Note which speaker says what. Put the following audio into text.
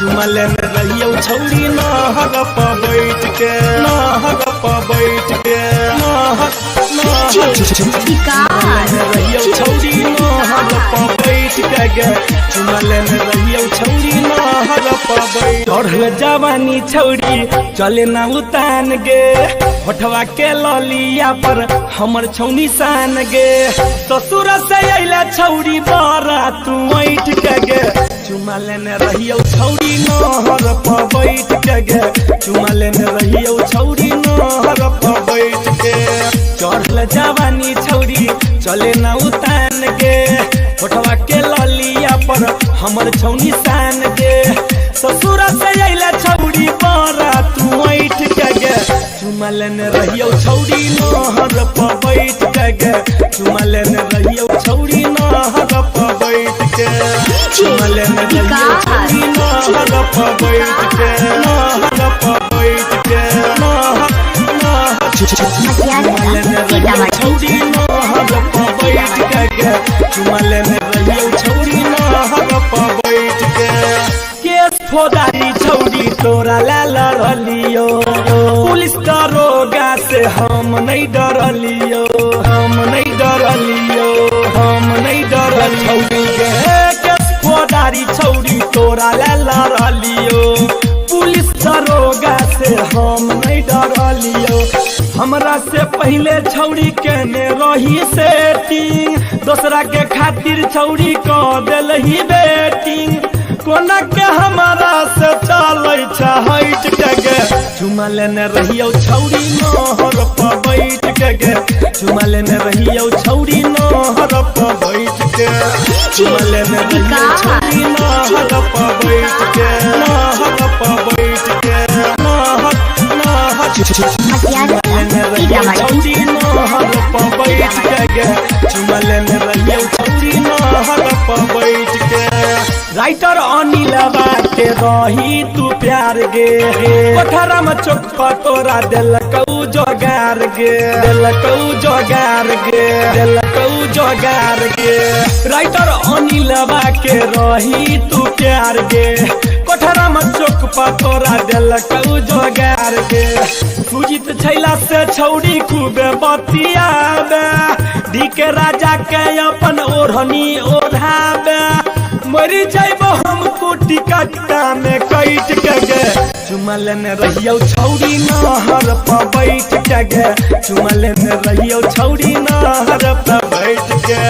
Speaker 1: चुमा लेने रहियो छौरी नहर पर बैठ के नहर पर बैठ के रहियो छौरी नहर पर बैठ के गे चुमा लेने रहियो छौरी नहर पर बैठ चढ़ल जवानी छौरी चले ना उतान गे होठवा के ललिया पर हमर छौनी सान गे ससुर से अइला छौरी बारा तू बैठ के गे चुमा लेने रहियो छौरी नहर पर बैठ के गे चुमा लेने रहियो छौरी नहर पर बैठ के चढ़ल जवानी छौरी चले ना उतान गे होठवा के ललिया पर हमर छौनी सान गे ससुर से अइला छौरी बारा तू बैठ के गे चुमा लेने रहियो छौरी नहर पर बैठ के गे चुमा लेने रहियो छौरी नहर पर बैठ के चुमा लेने रहियो छौरी नहर पर बैठ के नहर पर बैठ के चुमा लेने रहियो छौरी नहर पर बैठ के गे चुमा लेने रहियो छौरी नहर पर बैठ के केस फौदारी छौरी तोरा ला लड़लियो पुलिस दरोगा से हम नहीं डरलियो हम नहीं डरलियो हम नहीं डरलियो केस फौदारी छौरी तोरा ला लड़लियो पुलिस दरोगा से हम नहीं डरलियो हमरा से पहले छौरी केने रही सेटिंग दूसरा के खातिर छौरी क देलही बेटिंग कोना के हमारा से चलै छ हट के गे चुमा लेने रहियो छौरी नहर पर बैठ के गे चुमा लेने रहियो छौरी नहर पर बैठ के चुमा लेने रहियो छौरी नहर पर बैठ के नहर पर बैठ के नहर लेने रहियो छौरी नहर पर बैठ के गे चुमा लेने रहियो छौरी नहर पर बैठ के राइटर अनिलवा के रही तू प्यार गे कोठरा में चौक पर तोरा दिलकौ जोगार गे दिलकौ जोगार गे दिलकौ जोगार गे राइटर अनिलवा के रही तू प्यार गे कोठरा में चौक पर तोरा दिलकौ जोगार गे सुजीत छैला से छौरी खूबे बतियाबे डी के राजा के अपन ओढ़नी ओढ़ाबे मरी जाइबो हम कोटी कट्टा में कैट के गे चुमा लेने रहियो छौरी नहर पर बैठ के गे चुमा लेने रहियो छौरी नहर पर बैठ के।